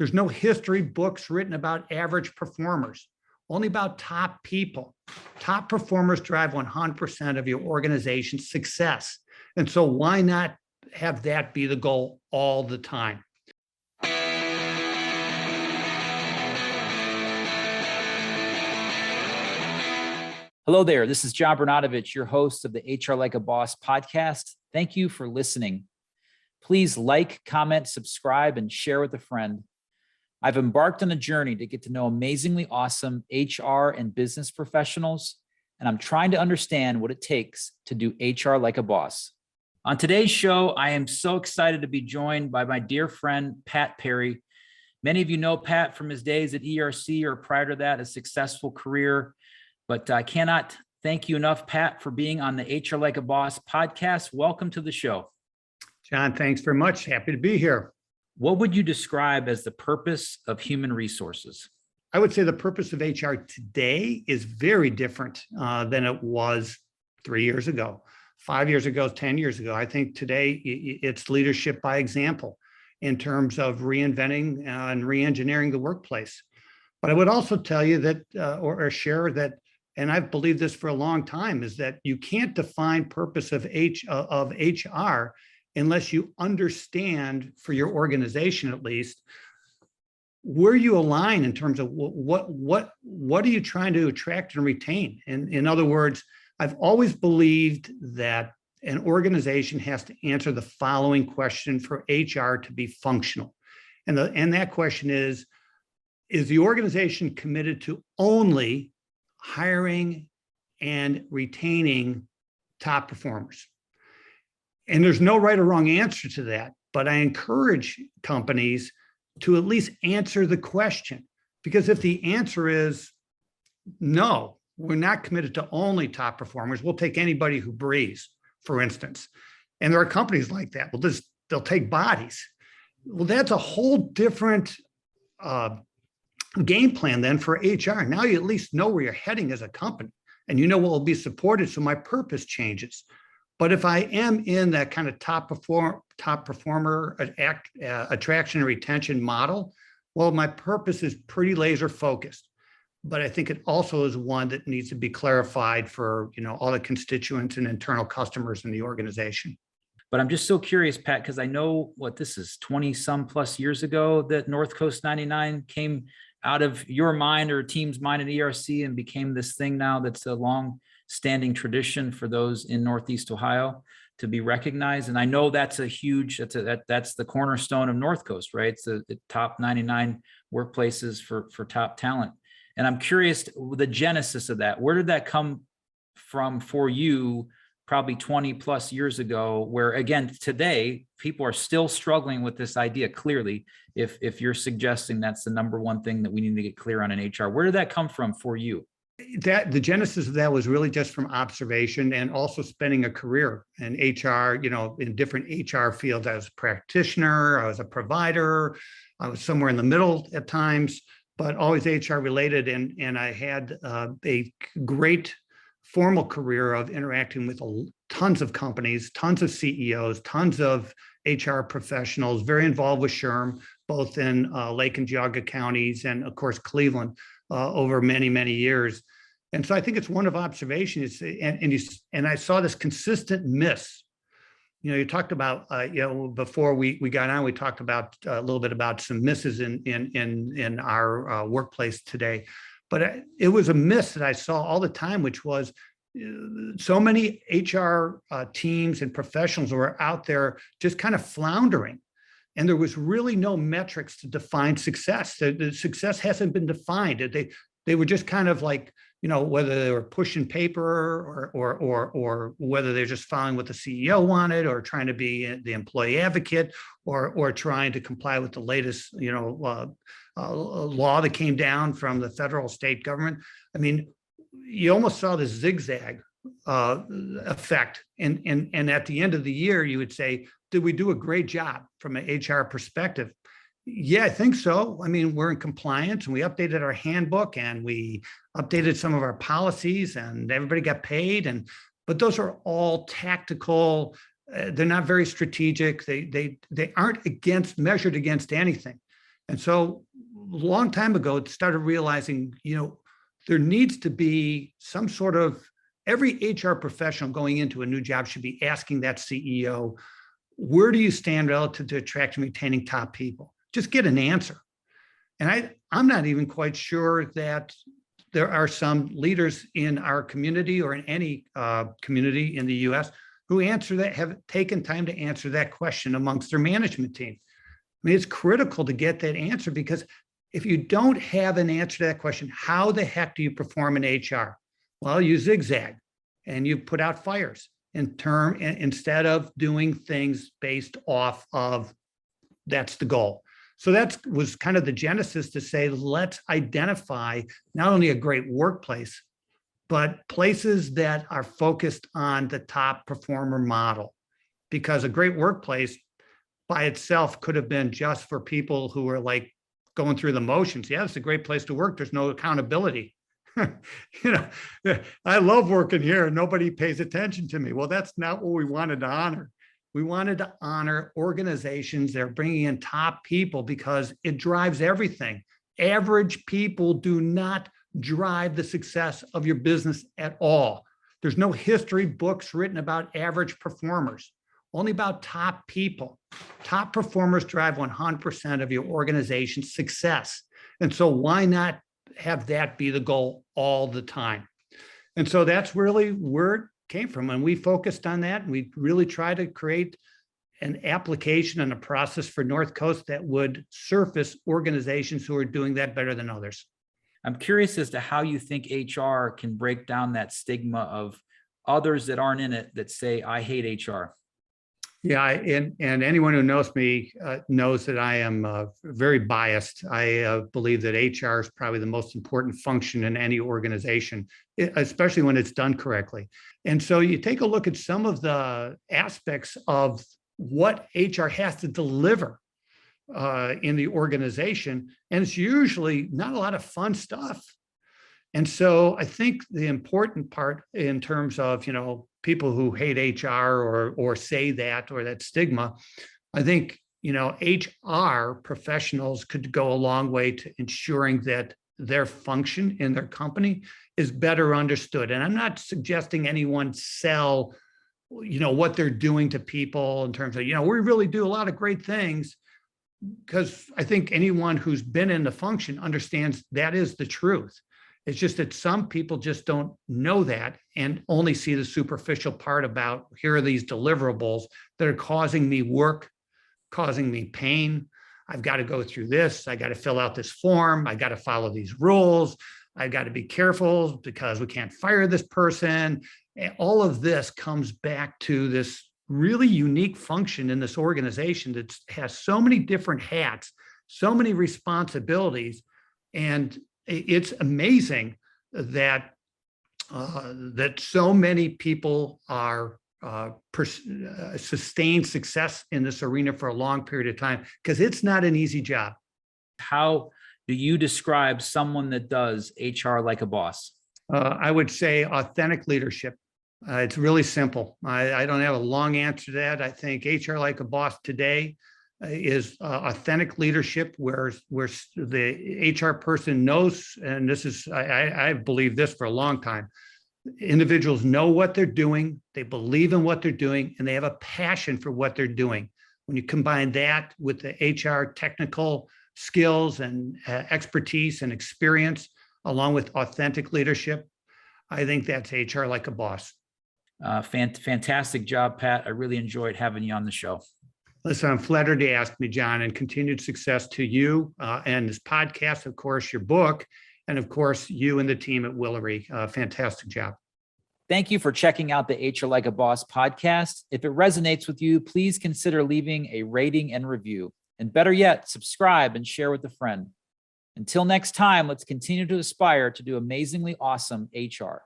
There's no history books written about average performers, only about top people. Top performers drive 100% of your organization's success. And so why not have that be the goal all the time? Hello there. This is John Bernatovich, your host of the HR Like a Boss podcast. Thank you for listening. Please like, comment, subscribe, and share with a friend. I've embarked on a journey to get to know amazingly awesome HR and business professionals, and I'm trying to understand what it takes to do HR like a boss. On today's show, I am so excited to be joined by my dear friend, Pat Perry. Many of you know Pat from his days at ERC or prior to that, a successful career. But I cannot thank you enough, Pat, for being on the HR Like a Boss podcast. Welcome to the show. John, thanks very much. Happy to be here. What would you describe as the purpose of human resources? I would say the purpose of HR today is very different than it was 3 years ago, 5 years ago, 10 years ago. I think today it's leadership by example in terms of reinventing and re-engineering the workplace. But I would also tell you that, or share that, and I've believed this for a long time, is that you can't define purpose of HR unless you understand, for your organization at least, where you align in terms of what are you trying to attract and retain. And in other words, I've always believed that an organization has to answer the following question for HR to be functional. And that question is the organization committed to only hiring and retaining top performers? And there's no right or wrong answer to that, but I encourage companies to at least answer the question, because if the answer is no, we're not committed to only top performers, we'll take anybody who breathes, for instance. And there are companies like that. They'll take bodies. Well, that's a whole different game plan then for HR. Now you at least know where you're heading as a company, and you know what will be supported, so my purpose changes. But if I am in that kind of top performer attraction and retention model, well, my purpose is pretty laser focused. But I think it also is one that needs to be clarified for, all the constituents and internal customers in the organization. But I'm just so curious, Pat, because I know this is 20 some plus years ago that NorthCoast 99 came out of your mind or team's mind at ERC and became this thing now that's a long standing tradition for those in Northeast Ohio to be recognized. And I know that's a huge, that's the cornerstone of NorthCoast, right? It's the top 99 workplaces for top talent. And I'm curious, the genesis of that, where did that come from for you probably 20 plus years ago, where again, today, people are still struggling with this idea clearly, if you're suggesting that's the number one thing that we need to get clear on in HR. Where did that come from for you? That the genesis of that was really just from observation and also spending a career in HR, in different HR fields. I was a practitioner, I was a provider, I was somewhere in the middle at times, but always HR related. And I had a great formal career of interacting with tons of companies, tons of CEOs, tons of HR professionals, very involved with SHRM, both in Lake and Geauga counties, and of course, Cleveland, over many, many years. And so I think it's one of observation. And I saw this consistent miss. You talked about, before we got on, we talked about a little bit about some misses in our workplace today. But it was a miss that I saw all the time, which was so many HR teams and professionals were out there just kind of floundering. And there was really no metrics to define success. The success hasn't been defined. They were just kind of like, whether they were pushing paper or whether they're just following what the CEO wanted, or trying to be the employee advocate, or trying to comply with the latest, law that came down from the federal state government. I mean, you almost saw this zigzag effect. And at the end of the year, you would say, did we do a great job from an HR perspective? Yeah, I think so. I mean, we're in compliance, and we updated our handbook, and we updated some of our policies, and everybody got paid. But those are all tactical. They're not very strategic. They aren't measured against anything. And so a long time ago, it started realizing, there needs to be some sort of, every HR professional going into a new job should be asking that CEO, where do you stand relative to attracting and retaining top people? Just get an answer. And I'm not even quite sure that there are some leaders in our community or in any community in the US who have taken time to answer that question amongst their management team. I mean, it's critical to get that answer, because if you don't have an answer to that question, how the heck do you perform in HR? Well, you zigzag and you put out fires instead of doing things based off of that's the goal. So that was kind of the genesis to say, let's identify not only a great workplace, but places that are focused on the top performer model. Because a great workplace by itself could have been just for people who are like going through the motions. Yeah, it's a great place to work. There's no accountability. I love working here and nobody pays attention to me. Well, that's not what we wanted to honor. We wanted to honor organizations that are bringing in top people, because it drives everything. Average people do not drive the success of your business at all. There's no history books written about average performers, only about top people. Top performers drive 100% of your organization's success. And so why not have that be the goal all the time? And so that's really where it came from. And we focused on that. And we really tried to create an application and a process for NorthCoast that would surface organizations who are doing that better than others. I'm curious as to how you think HR can break down that stigma of others that aren't in it that say, I hate HR. Yeah, and anyone who knows me knows that I am very biased. I believe that HR is probably the most important function in any organization, especially when it's done correctly. And so you take a look at some of the aspects of what HR has to deliver in the organization, and it's usually not a lot of fun stuff. And so I think the important part in terms of, people who hate HR or say that, or that stigma, I think, HR professionals could go a long way to ensuring that their function in their company is better understood. And I'm not suggesting anyone sell, what they're doing to people in terms of, we really do a lot of great things, because I think anyone who's been in the function understands that is the truth. It's just that some people just don't know that and only see the superficial part about, here are these deliverables that are causing me work, causing me pain. I've got to go through this. I got to fill out this form. I got to follow these rules. I got to be careful because we can't fire this person. And all of this comes back to this really unique function in this organization that has so many different hats, so many responsibilities. And it's amazing that that so many people are sustained success in this arena for a long period of time, because it's not an easy job. How do you describe someone that does HR like a boss? I would say authentic leadership. It's really simple. I don't have a long answer to that. I think HR like a boss today is authentic leadership, where the HR person knows, and this is, I believe this for a long time, individuals know what they're doing, they believe in what they're doing, and they have a passion for what they're doing. When you combine that with the HR technical skills and expertise and experience, along with authentic leadership, I think that's HR like a boss. Fantastic job, Pat. I really enjoyed having you on the show. Listen, I'm flattered to ask me, John, and continued success to you and this podcast, of course, your book, and of course, you and the team at Willery. Fantastic job. Thank you for checking out the HR Like a Boss podcast. If it resonates with you, please consider leaving a rating and review. And better yet, subscribe and share with a friend. Until next time, let's continue to aspire to do amazingly awesome HR.